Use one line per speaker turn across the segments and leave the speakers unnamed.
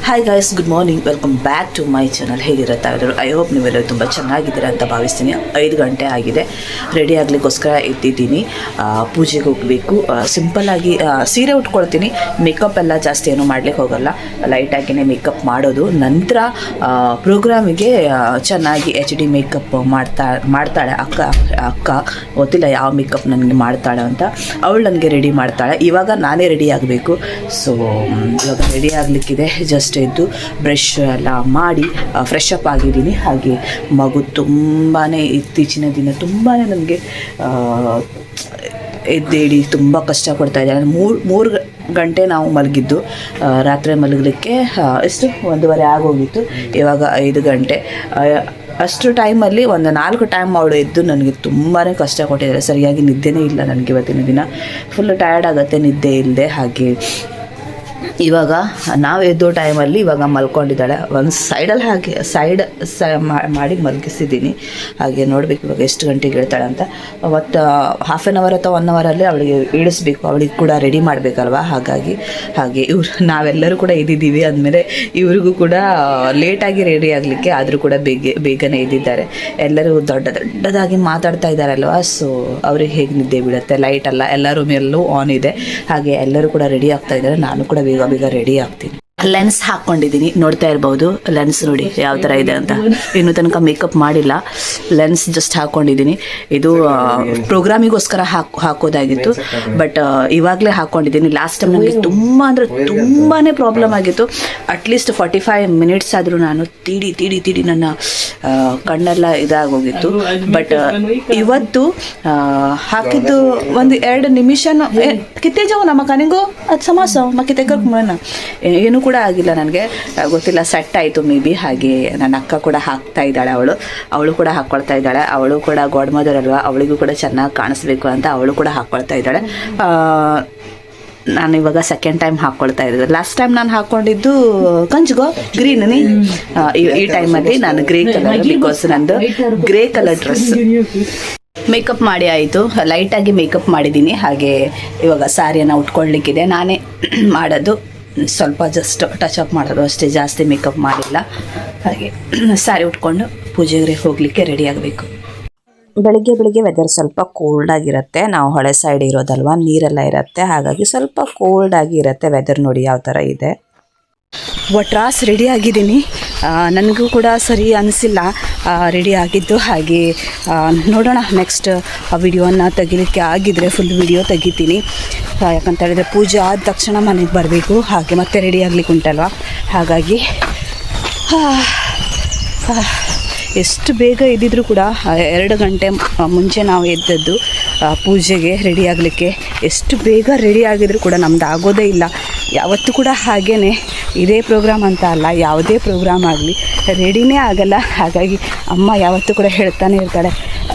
Hi guys, good morning, welcome back to my channel. ಹೇಗಿರುತ್ತಾ ಇದ್ರು? I hope ನೀವೆಲ್ಲರೂ ತುಂಬ ಚೆನ್ನಾಗಿದ್ದೀರಾ ಅಂತ ಭಾವಿಸ್ತೀನಿ. 5 ಗಂಟೆ ಆಗಿದೆ, ರೆಡಿ ಆಗಲಿಕ್ಕೋಸ್ಕರ ಎದ್ದಿದ್ದೀನಿ. ಪೂಜೆಗೆ ಹೋಗಬೇಕು. ಸಿಂಪಲ್ಲಾಗಿ ಸೀರೆ ಉಟ್ಕೊಳ್ತೀನಿ. ಮೇಕಪ್ ಎಲ್ಲ ಜಾಸ್ತಿ ಏನೂ ಮಾಡಲಿಕ್ಕೆ ಹೋಗಲ್ಲ, ಲೈಟಾಗಿಯೇ ಮೇಕಪ್ ಮಾಡೋದು. ನಂತರ ಪ್ರೋಗ್ರಾಮಿಗೆ ಚೆನ್ನಾಗಿ HD ಮೇಕಪ್ ಮಾಡ್ತಾಳೆ ಅಕ್ಕ. ಗೊತ್ತಿಲ್ಲ ಯಾವ ಮೇಕಪ್ ನನಗೆ ಮಾಡ್ತಾಳೆ ಅಂತ. ಅವಳು ನನಗೆ ರೆಡಿ ಮಾಡ್ತಾಳೆ. ಇವಾಗ ನಾನೇ ರೆಡಿ ಆಗಬೇಕು. ಸೊ ಇವಾಗ ರೆಡಿ ಆಗಲಿಕ್ಕಿದೆ. ಜಸ್ಟ್ ಎದ್ದು ಬ್ರಷ್ ಎಲ್ಲ ಮಾಡಿ ಫ್ರೆಶ್ ಅಪ್ ಆಗಿದ್ದೀನಿ. ಹಾಗೆ ಮಗು ತುಂಬಾ ಇತ್ತೀಚಿನ ದಿನ ತುಂಬಾ ನನಗೆ ಎದ್ದೇಳಿ ತುಂಬ ಕಷ್ಟ ಕೊಡ್ತಾ ಇದ್ದಾರೆ. 3 ಗಂಟೆ ನಾವು ಮಲಗಿದ್ದು, ರಾತ್ರಿ ಮಲಗಲಿಕ್ಕೆ ಎಷ್ಟು 1:15 ಆಗೋಗಿತ್ತು. ಇವಾಗ 5 ಗಂಟೆ. ಅಷ್ಟು ಟೈಮಲ್ಲಿ ಒಂದು 4 ಟೈಮ್ ಅವಳು ಎದ್ದು ನನಗೆ ತುಂಬಾ ಕಷ್ಟ ಕೊಟ್ಟಿದ್ದಾರೆ. ಸರಿಯಾಗಿ ನಿದ್ದೆನೇ ಇಲ್ಲ ನನಗೆ. ಇವತ್ತಿನ ದಿನ ಫುಲ್ ಟಯರ್ಡ್ ಆಗುತ್ತೆ ನಿದ್ದೆ ಇಲ್ಲದೆ. ಹಾಗೆ ಇವಾಗ ನಾವು ಎದ್ದೋ ಟೈಮಲ್ಲಿ ಇವಾಗ ಮಲ್ಕೊಂಡಿದ್ದಾಳೆ. ಒಂದು ಸೈಡಲ್ಲಿ ಹಾಗೆ ಮಾಡಿ ಮಲಗಿಸಿದ್ದೀನಿ. ಹಾಗೆ ನೋಡಬೇಕು ಇವಾಗ ಎಷ್ಟು ಗಂಟೆಗೆ ಹೇಳ್ತಾಳೆ ಅಂತ. ಒಟ್ಟು ಹಾಫ್ ಆನ್ ಅವರ್ ಅಥವಾ 1 ಅವರಲ್ಲಿ ಅವಳಿಗೆ ಇಳಿಸ್ಬೇಕು. ಅವಳಿಗೆ ಕೂಡ ರೆಡಿ ಮಾಡಬೇಕಲ್ವ. ಹಾಗೆ ನಾವೆಲ್ಲರೂ ಕೂಡ ಎದ್ದಿದ್ದೀವಿ. ಅಂದಮೇಲೆ ಇವ್ರಿಗೂ ಕೂಡ ಲೇಟಾಗಿ ರೆಡಿ ಆಗಲಿಕ್ಕೆ, ಆದರೂ ಕೂಡ ಬೇಗನೆ ಎದ್ದಿದ್ದಾರೆ. ಎಲ್ಲರೂ ದೊಡ್ಡದಾಗಿ ಮಾತಾಡ್ತಾ ಇದ್ದಾರಲ್ವ. ಸೊ ಅವ್ರಿಗೆ ಹೇಗೆ ನಿದ್ದೆ ಬೀಳುತ್ತೆ? ಲೈಟ್ ಅಲ್ಲ, ಎಲ್ಲ ರೂಮೆಲ್ಲೂ ಆನ್ ಇದೆ. ಹಾಗೆ ಎಲ್ಲರೂ ಕೂಡ ರೆಡಿ ಆಗ್ತಾ ಇದ್ದಾರೆ. ನಾನು ಕೂಡ ಬೇಗ ರೆಡಿ ಆಗ್ತೀನಿ. ಲೆನ್ಸ್ ಹಾಕ್ಕೊಂಡಿದ್ದೀನಿ, ನೋಡ್ತಾ ಇರ್ಬೋದು. ಲೆನ್ಸ್ ನೋಡಿ ಯಾವ ಥರ ಇದೆ ಅಂತ. ಇನ್ನೂ ತನಕ ಮೇಕಪ್ ಮಾಡಿಲ್ಲ. ಲೆನ್ಸ್ ಜಸ್ಟ್ ಹಾಕ್ಕೊಂಡಿದ್ದೀನಿ. ಇದು ಪ್ರೋಗ್ರಾಮಿಗೋಸ್ಕರ ಹಾಕೋದಾಗಿತ್ತು, ಬಟ್ ಇವಾಗಲೇ ಹಾಕ್ಕೊಂಡಿದ್ದೀನಿ. ಲಾಸ್ಟ್ ಟೈಮ್ ನನಗೆ ತುಂಬಾ ಪ್ರಾಬ್ಲಮ್ ಆಗಿತ್ತು. ಅಟ್ಲೀಸ್ಟ್ 45 ಮಿನಿಟ್ಸ್ ಆದರೂ ನಾನು ತೀಡಿ ನನ್ನ ಕಣ್ಣೆಲ್ಲ ಇದಾಗೋಗಿತ್ತು. ಬಟ್ ಇವತ್ತು ಹಾಕಿದ್ದು ಒಂದು 2 ನಿಮಿಷನೂ ಕಿತ್ತೆ ಜಾವು ನಮ್ಮ ಕನಿಗೂ ಅದು ಸಮಾಸ ಮಕ್ಕಿತೆ ಕರ್ಕೊಂಬ ಏನೂ ಕೂಡ ಆಗಿಲ್ಲ. ನನಗೆ ಗೊತ್ತಿಲ್ಲ, ಸೆಟ್ ಆಯಿತು ಮೇ ಬಿ. ಹಾಗೆ ನನ್ನ ಅಕ್ಕ ಕೂಡ ಹಾಕ್ತಾ ಇದ್ದಾಳೆ. ಅವಳು ಕೂಡ ಹಾಕ್ಕೊಳ್ತಾ ಇದ್ದಾಳೆ. ಅವಳು ಕೂಡ ಗಾಡ್ ಮದರ್ ಅಲ್ವಾ, ಅವಳಿಗೂ ಕೂಡ ಚೆನ್ನಾಗಿ ಕಾಣಿಸ್ಬೇಕು ಅಂತ ಅವಳು ಕೂಡ ಹಾಕ್ಕೊಳ್ತಾ ಇದ್ದಾಳೆ. ನಾನು ಇವಾಗ ಸೆಕೆಂಡ್ ಟೈಮ್ ಹಾಕ್ಕೊಳ್ತಾ ಇದ್ದೆ. ಲಾಸ್ಟ್ ಟೈಮ್ ನಾನು ಹಾಕ್ಕೊಂಡಿದ್ದು ಕಂಚಿಗೋ ಗ್ರೀನ್. ಈ ಟೈಮಲ್ಲಿ ನಾನು ಗ್ರೇ ಕಲರ್, ಬಿಕಾಸ್ ನಂದು ಗ್ರೇ ಕಲರ್ ಡ್ರೆಸ್. ಮೇಕಪ್ ಮಾಡಿ ಆಯಿತು, ಲೈಟಾಗಿ ಮೇಕಪ್ ಮಾಡಿದ್ದೀನಿ. ಹಾಗೆ ಇವಾಗ ಸ್ಯಾರಿಯನ್ನು ಉಟ್ಕೊಳ್ಳಿಕ್ಕಿದೆ. ನಾನೇ ಮಾಡೋದು, ಸ್ವಲ್ಪ ಜಸ್ಟ್ ಟಚ್ ಅಪ್ ಮಾಡೋದು ಅಷ್ಟೇ, ಜಾಸ್ತಿ ಮೇಕಪ್ ಮಾಡಿಲ್ಲ. ಹಾಗೆ ಸ್ಯಾರಿ ಉಟ್ಕೊಂಡು ಪೂಜೆಗೆ ಹೋಗಲಿಕ್ಕೆ ರೆಡಿ ಆಗಬೇಕು. ಬೆಳಿಗ್ಗೆ ವೆದರ್ ಸ್ವಲ್ಪ ಕೋಲ್ಡ್ ಆಗಿರುತ್ತೆ. ನಾವು ಹೊಳೆ ಸೈಡ್ ಇರೋದಲ್ವ, ನೀರೆಲ್ಲ ಇರುತ್ತೆ. ಹಾಗಾಗಿ ಸ್ವಲ್ಪ ಕೋಲ್ಡ್ ಆಗಿರುತ್ತೆ ವೆದರ್. ನೋಡಿ ಯಾವ ಥರ ಇದೆ. ಒಟ್ರಾಸ್ ರೆಡಿ ಆಗಿದ್ದೀನಿ. ನನಗೂ ಕೂಡ ಸರಿ ಅನಿಸಿಲ್ಲ ರೆಡಿ ಆಗಿದ್ದು. ಹಾಗೆ ನೋಡೋಣ, ನೆಕ್ಸ್ಟ್ ವಿಡಿಯೋನ ತೆಗಿಲಿಕ್ಕೆ ಆಗಿದ್ದರೆ ಫುಲ್ ವಿಡಿಯೋ ತೆಗಿತೀನಿ. ಯಾಕಂತ ಹೇಳಿದರೆ ಪೂಜೆ ಆದ ತಕ್ಷಣ ಮನೆಗೆ ಬರಬೇಕು. ಹಾಗೆ ಮತ್ತೆ ರೆಡಿ ಆಗಲಿಕ್ಕೆ ಉಂಟಲ್ವ. ಹಾಗಾಗಿ ಎಷ್ಟು ಬೇಗ ಎದ್ದಿದ್ರು ಕೂಡ 2 ಗಂಟೆ ಮುಂಚೆ ನಾವು ಎದ್ದದ್ದು ಪೂಜೆಗೆ ರೆಡಿ ಆಗಲಿಕ್ಕೆ. ಎಷ್ಟು ಬೇಗ ರೆಡಿ ಆಗಿದ್ರು ಕೂಡ ನಮ್ದು ಆಗೋದೇ ಇಲ್ಲ. ಯಾವತ್ತೂ ಕೂಡ ಹಾಗೇ, ಇದೇ ಪ್ರೋಗ್ರಾಮ್ ಅಂತ ಅಲ್ಲ, ಯಾವುದೇ ಪ್ರೋಗ್ರಾಮ್ ಆಗಲಿ ರೆಡಿನೇ ಆಗಲ್ಲ. ಹಾಗಾಗಿ ಅಮ್ಮ ಯಾವತ್ತೂ ಕೂಡ ಹೇಳ್ತಾನೆ ಇರ್ತಾಳೆ,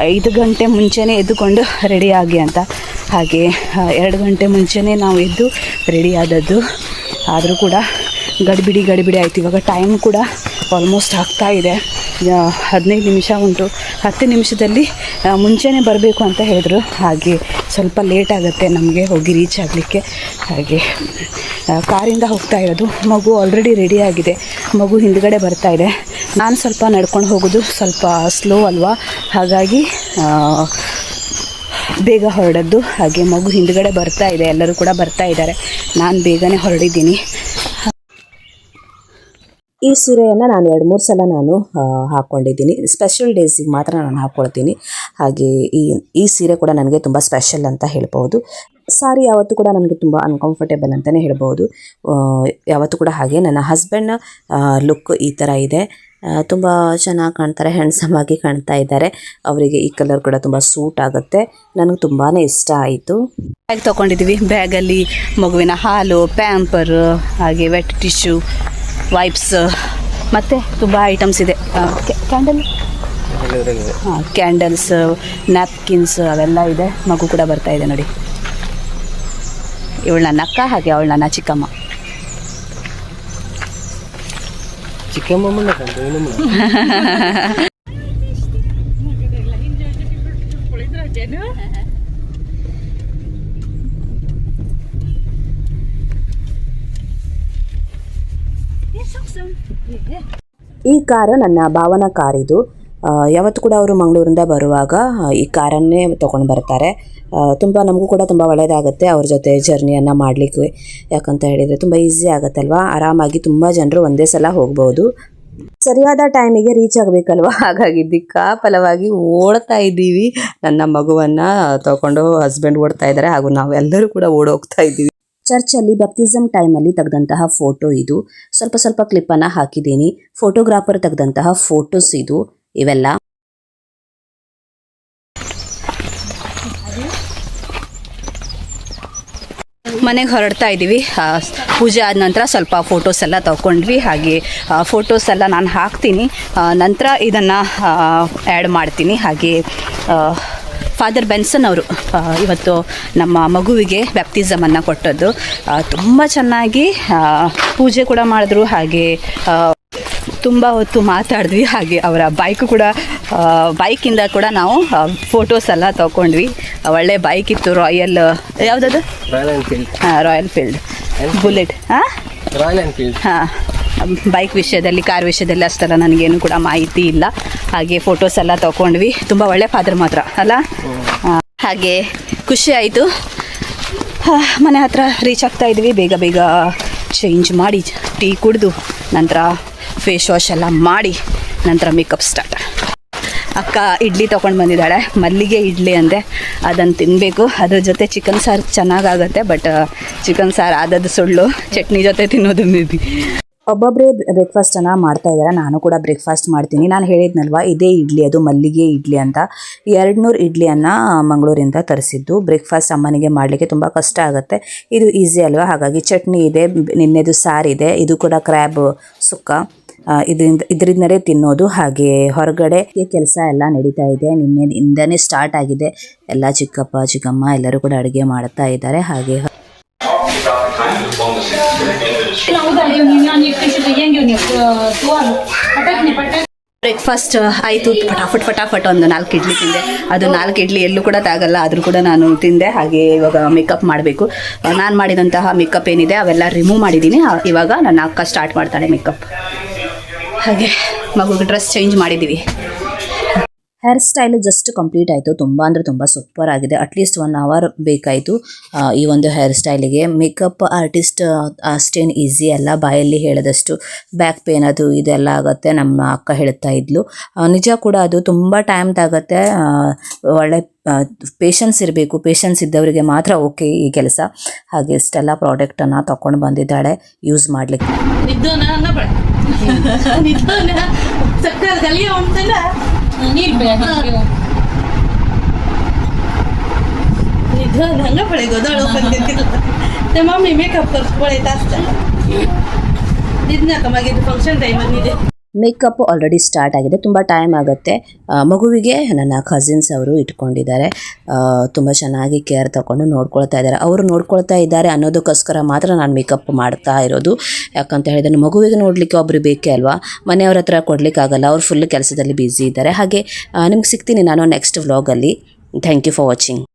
5 ಗಂಟೆ ಮುಂಚೆನೇ ಎದ್ದುಕೊಂಡು ರೆಡಿ ಆಗಿ ಅಂತ. ಹಾಗೆ 2 ಗಂಟೆ ಮುಂಚೆನೇ ನಾವು ಎದ್ದು ರೆಡಿ ಆದದ್ದು. ಆದರೂ ಕೂಡ ಗಡಿಬಿಡಿ ಆಯಿತು. ಇವಾಗ ಟೈಮ್ ಕೂಡ ಆಲ್ಮೋಸ್ಟ್ ಆಗ್ತಾ ಇದೆ. 15 ನಿಮಿಷ ಉಂಟು. 10 ನಿಮಿಷದಲ್ಲಿ ಮುಂಚೆನೇ ಬರಬೇಕು ಅಂತ ಹೇಳಿದ್ರು. ಹಾಗೆ ಸ್ವಲ್ಪ ಲೇಟ್ ಆಗುತ್ತೆ ನಮಗೆ ಹೋಗಿ ರೀಚ್ ಆಗಲಿಕ್ಕೆ. ಹಾಗೆ ಕಾರಿಂದ ಹೋಗ್ತಾ ಇರೋದು. ಮಗು ಆಲ್ರೆಡಿ ರೆಡಿ ಆಗಿದೆ. ಮಗು ಹಿಂದ್ಗಡೆ ಬರ್ತಾ ಇದೆ. ನಾನು ಸ್ವಲ್ಪ ನಡ್ಕೊಂಡು ಹೋಗೋದು ಸ್ವಲ್ಪ ಸ್ಲೋ ಅಲ್ವಾ, ಹಾಗಾಗಿ ಬೇಗ ಹೊರಡದ್ದು. ಹಾಗೆ ಮಗು ಹಿಂದ್ಗಡೆ ಬರ್ತಾ ಇದೆ, ಎಲ್ಲರೂ ಕೂಡ ಬರ್ತಾ ಇದ್ದಾರೆ. ನಾನು ಬೇಗನೆ ಹೊರಡಿದ್ದೀನಿ. ಈ ಸೀರೆಯನ್ನು ನಾನು 2-3 ಸಲ ನಾನು ಹಾಕ್ಕೊಂಡಿದ್ದೀನಿ. ಸ್ಪೆಷಲ್ ಡೇಸಿಗೆ ಮಾತ್ರ ನಾನು ಹಾಕ್ಕೊಳ್ತೀನಿ. ಹಾಗೆ ಈ ಸೀರೆ ಕೂಡ ನನಗೆ ತುಂಬ ಸ್ಪೆಷಲ್ ಅಂತ ಹೇಳ್ಬೋದು. ಸಾರಿ ಯಾವತ್ತೂ ಕೂಡ ನನಗೆ ತುಂಬ ಅನ್ಕಂಫರ್ಟೇಬಲ್ ಅಂತಲೇ ಹೇಳ್ಬೋದು. ಯಾವತ್ತೂ ಕೂಡ ಹಾಗೆ. ನನ್ನ ಹಸ್ಬೆಂಡ್ನ ಲುಕ್ ಈ ಥರ ಇದೆ.
ತುಂಬ ಚೆನ್ನಾಗಿ ಕಾಣ್ತಾರೆ, ಹ್ಯಾಂಡ್ಸಮ್ ಆಗಿ ಕಾಣ್ತಾ ಇದ್ದಾರೆ. ಅವರಿಗೆ ಈ ಕಲರ್ ಕೂಡ ತುಂಬ ಸೂಟ್ ಆಗುತ್ತೆ. ನನಗೆ ತುಂಬಾ ಇಷ್ಟ ಆಯಿತು.
ಬ್ಯಾಗ್ ತೊಗೊಂಡಿದ್ದೀವಿ. ಬ್ಯಾಗಲ್ಲಿ ಮಗುವಿನ ಹಾಲು, ಪ್ಯಾಂಪರ್, ಹಾಗೆ ವೆಟ್ ಟಿಶ್ಯೂ, ವೈಪ್ಸ್ ಮತ್ತು ತುಂಬ ಐಟಮ್ಸ್ ಇದೆ. ಕ್ಯಾಂಡಲ್, ಕ್ಯಾಂಡಲ್ಸ್, ನ್ಯಾಪ್ಕಿನ್ಸ್ ಅವೆಲ್ಲ ಇದೆ. ಮಗು ಕೂಡ ಬರ್ತಾ ಇದೆ ನೋಡಿ. ಇವಳು ನನ್ನ ಅಕ್ಕ, ಹಾಗೆ ಅವಳು ನನ್ನ ಚಿಕ್ಕಮ್ಮ.
ಈ ಕಾರು ನನ್ನ ಭಾವನ ಕಾರ್ ಇದು. ಯಾವತ್ತು ಕೂಡ ಅವರು ಮಂಗಳೂರಿಂದ ಬರುವಾಗ ಈ ಕಾರನ್ನೇ ತೊಗೊಂಡು ಬರ್ತಾರೆ. ತುಂಬ ನಮಗೂ ಕೂಡ ತುಂಬ ಒಳ್ಳೆಯದಾಗುತ್ತೆ ಅವ್ರ ಜೊತೆ ಜರ್ನಿಯನ್ನು ಮಾಡಲಿಕ್ಕೆ. ಯಾಕಂತ ಹೇಳಿದರೆ ತುಂಬ ಈಸಿ ಆಗುತ್ತಲ್ವಾ, ಆರಾಮಾಗಿ ತುಂಬ ಜನರು ಒಂದೇ ಸಲ ಹೋಗ್ಬೋದು. ಸರಿಯಾದ ಟೈಮಿಗೆ ರೀಚ್ ಆಗಬೇಕಲ್ವ, ಹಾಗಾಗಿ ದಿಕ್ಕಾಪಲವಾಗಿ ಓಡ್ತಾ ಇದ್ದೀವಿ. ನನ್ನ ಮಗುವನ್ನು ತಗೊಂಡು ಹಸ್ಬೆಂಡ್ ಓಡ್ತಾ ಇದ್ದಾರೆ, ಹಾಗೂ ನಾವೆಲ್ಲರೂ ಕೂಡ ಓಡೋಗ್ತಾ ಇದ್ದೀವಿ. ಚರ್ಚಲ್ಲಿ ಬ್ಯಾಪ್ಟಿಸಮ್ ಟೈಮಲ್ಲಿ ತೆಗೆದಂತಹ ಫೋಟೋ ಇದು. ಸ್ವಲ್ಪ ಸ್ವಲ್ಪ ಕ್ಲಿಪ್ಪನ್ನು ಹಾಕಿದ್ದೀನಿ. ಫೋಟೋಗ್ರಾಫರ್ ತೆಗೆದಂತಹ ಫೋಟೋಸ್ ಇವೆಲ್ಲ.
ಮನೆಗೆ ಹೊರಡ್ತಾ ಇದ್ದೀವಿ. ಪೂಜೆ ಆದ ನಂತರ ಸ್ವಲ್ಪ ಫೋಟೋಸ್ ಎಲ್ಲ ತಗೊಂಡ್ವಿ. ಹಾಗೆ ಫೋಟೋಸ್ ಎಲ್ಲ ನಾನು ಹಾಕ್ತೀನಿ, ನಂತರ ಇದನ್ನು ಆ್ಯಡ್ ಮಾಡ್ತೀನಿ. ಹಾಗೆ ಫಾದರ್ ಬೆನ್ಸನ್ ಅವರು ಇವತ್ತು ನಮ್ಮ ಮಗುವಿಗೆ ಬ್ಯಾಪ್ಟಿಸಮನ್ನು ಕೊಟ್ಟದ್ದು. ತುಂಬ ಚೆನ್ನಾಗಿ ಪೂಜೆ ಕೂಡ ಮಾಡಿದ್ರು, ಹಾಗೆ ತುಂಬ ಹೊತ್ತು ಮಾತಾಡಿದ್ವಿ. ಹಾಗೆ ಅವರ ಬೈಕು ಕೂಡ, ಬೈಕಿಂದ ಕೂಡ ನಾವು ಫೋಟೋಸ್ ಎಲ್ಲ ತೊಗೊಂಡ್ವಿ. ಒಳ್ಳೆ ಬೈಕ್ ಇತ್ತು, ರಾಯಲ್ ಯಾವುದದು, ರಾಯಲ್ ಫೀಲ್ಡ್ ಬುಲೆಟ್. ಹಾಂ, ಬೈಕ್ ವಿಷಯದಲ್ಲಿ, ಕಾರ್ ವಿಷಯದಲ್ಲಿ ಅಷ್ಟೆಲ್ಲ ನನಗೇನು ಕೂಡ ಮಾಹಿತಿ ಇಲ್ಲ. ಹಾಗೆ ಫೋಟೋಸ್ ಎಲ್ಲ ತೊಗೊಂಡ್ವಿ. ತುಂಬ ಒಳ್ಳೆ ಫಾದರ್ ಮಾತ್ರ ಅಲ್ಲ. ಹಾಗೆ ಖುಷಿ ಆಯಿತು. ಮನೆ ಹತ್ರ ರೀಚ್ ಆಗ್ತಾ ಇದ್ವಿ. ಬೇಗ ಬೇಗ ಚೇಂಜ್ ಮಾಡಿ, ಟೀ ಕುಡಿದು, ನಂತರ ಫೇಸ್ ವಾಶ್ ಎಲ್ಲ ಮಾಡಿ, ನಂತರ ಮೇಕಪ್ ಸ್ಟಾರ್ಟ್. ಅಕ್ಕ ಇಡ್ಲಿ ತೊಗೊಂಡು ಬಂದಿದ್ದಾಳೆ, ಮಲ್ಲಿಗೆ ಇಡ್ಲಿ ಅಂದೆ, ಅದನ್ನು ತಿನ್ನಬೇಕು. ಅದ್ರ ಜೊತೆ ಚಿಕನ್ ಸಾರು ಚೆನ್ನಾಗಾಗುತ್ತೆ. ಬಟ್ ಚಿಕನ್ ಸಾರು ಆದದ್ದು ಸುಳ್ಳು, ಚಟ್ನಿ ಜೊತೆ ತಿನ್ನೋದು ಮೇ ಬಿ.
ಒಬ್ಬೊಬ್ಬರೇ ಬ್ರೇಕ್ಫಾಸ್ಟನ್ನು ಮಾಡ್ತಾ ಇದ್ದಾರೆ. ನಾನು ಕೂಡ ಬ್ರೇಕ್ಫಾಸ್ಟ್ ಮಾಡ್ತೀನಿ. ನಾನು ಹೇಳಿದ್ನಲ್ವ, ಇದೇ ಇಡ್ಲಿ, ಅದು ಮಲ್ಲಿಗೆ ಇಡ್ಲಿ ಅಂತ. 200 ಇಡ್ಲಿಯನ್ನು ಮಂಗಳೂರಿಂದ ತರಿಸಿದ್ದು. ಬ್ರೇಕ್ಫಾಸ್ಟ್ ಅಮ್ಮನಿಗೆ ಮಾಡಲಿಕ್ಕೆ ತುಂಬ ಕಷ್ಟ ಆಗುತ್ತೆ, ಇದು ಈಸಿ ಅಲ್ವಾ. ಹಾಗಾಗಿ ಚಟ್ನಿ ಇದೆ, ನಿನ್ನೆದು ಸಾರಿದೆ, ಇದು ಕೂಡ ಕ್ರ್ಯಾಬ್ ಸುಕ್ಕ, ಇದರಿಂದಲೇ ತಿನ್ನೋದು. ಹಾಗೆ ಹೊರಗಡೆ ಕೆಲಸ ಎಲ್ಲ ನಡೀತಾ ಇದೆ, ನಿನ್ನೆಯಿಂದನೇ ಸ್ಟಾರ್ಟ್ ಆಗಿದೆ. ಎಲ್ಲ ಚಿಕ್ಕಪ್ಪ ಚಿಕ್ಕಮ್ಮ ಎಲ್ಲರೂ ಕೂಡ ಅಡುಗೆ ಮಾಡ್ತಾ ಇದ್ದಾರೆ. ಹಾಗೆ
ಬ್ರೇಕ್ಫಾಸ್ಟ್ ಆಯಿತು. ಫಟಾಫಟ್ ಒಂದು 4 ಇಡ್ಲಿ ತಿಂದೆ. ಅದು 4 ಇಡ್ಲಿ ಎಲ್ಲೂ ಕೂಡ ತಾಗಲ್ಲ, ಆದರೂ ಕೂಡ ನಾನು ತಿಂದೆ. ಹಾಗೆ ಇವಾಗ ಮೇಕಪ್ ಮಾಡಬೇಕು. ನಾನು ಮಾಡಿದಂತಹ ಮೇಕಪ್ ಏನಿದೆ ಅವೆಲ್ಲ ರಿಮೂವ್ ಮಾಡಿದ್ದೀನಿ. ಇವಾಗ ನನ್ನ ಅಕ್ಕ ಸ್ಟಾರ್ಟ್ ಮಾಡ್ತಾಳೆ ಮೇಕಪ್. ಹಾಗೆ ಮಗುಗೆ ಡ್ರೆಸ್ ಚೇಂಜ್ ಮಾಡಿದ್ದೀವಿ.
ಹೇರ್ ಸ್ಟೈಲು ಜಸ್ಟ್ ಕಂಪ್ಲೀಟ್ ಆಯಿತು. ತುಂಬ ಅಂದರೆ ತುಂಬ ಸೂಪರ್ ಆಗಿದೆ. ಅಟ್ಲೀಸ್ಟ್ 1 ಅವರ್ ಬೇಕಾಯಿತು ಈ ಒಂದು ಹೇರ್ ಸ್ಟೈಲಿಗೆ. ಮೇಕಪ್ ಆರ್ಟಿಸ್ಟ್ ಅಷ್ಟೇನು ಈಸಿ ಅಲ್ಲ, ಬಾಯಲ್ಲಿ ಹೇಳಿದಷ್ಟು ಬ್ಯಾಕ್ ಪೇನ್ ಅದು ಇದೆಲ್ಲ ಆಗುತ್ತೆ, ನಮ್ಮ ಅಕ್ಕ ಹೇಳ್ತಾ ಇದ್ಲು. ನಿಜ ಕೂಡ, ಅದು ತುಂಬ ಟೈಮ್ ತಾಗುತ್ತೆ. ಒಳ್ಳೆ ಪೇಷನ್ಸ್ ಇರಬೇಕು. ಪೇಷನ್ಸ್ ಇದ್ದವರಿಗೆ ಮಾತ್ರ ಓಕೆ ಈ ಕೆಲಸ. ಹಾಗೆ ಇಷ್ಟೆಲ್ಲ ಪ್ರಾಡಕ್ಟನ್ನು ತಗೊಂಡು ಬಂದಿದ್ದಾಳೆ ಯೂಸ್ ಮಾಡಲಿಕ್ಕೆ.
Mummy makeup function time
makeup already start ಆಗಿದೆ. ತುಂಬ ಟೈಮ್ ಆಗುತ್ತೆ. ಮಗುವಿಗೆ ನನ್ನ ಕಸಿನ್ಸ್ ಅವರು ಇಟ್ಕೊಂಡಿದ್ದಾರೆ. ತುಂಬ ಚೆನ್ನಾಗಿ ಕೇರ್ ತಗೊಂಡು ನೋಡ್ಕೊಳ್ತಾ ಇದ್ದಾರೆ. ಅವರು ನೋಡ್ಕೊಳ್ತಾ ಇದ್ದಾರೆ ಅನ್ನೋದಕ್ಕೋಸ್ಕರ ಮಾತ್ರ ನಾನು ಮೇಕಪ್ ಮಾಡ್ತಾ ಇರೋದು. ಯಾಕಂತ ಹೇಳಿದರೆ ಮಗುವಿಗೆ ನೋಡಲಿಕ್ಕೆ ಒಬ್ಬರು ಬೇಕೇ ಅಲ್ವಾ, ಮನೆಯವ್ರ ಹತ್ರ ಕೊಡಲಿಕ್ಕಾಗಲ್ಲ, ಅವ್ರು ಫುಲ್ ಕೆಲಸದಲ್ಲಿ ಬ್ಯುಸಿ ಇದ್ದಾರೆ. ಹಾಗೆ ನಿಮ್ಗೆ ಸಿಗ್ತೀನಿ ನಾನು ನೆಕ್ಸ್ಟ್ ವ್ಲಾಗಲ್ಲಿ. Thank you for watching.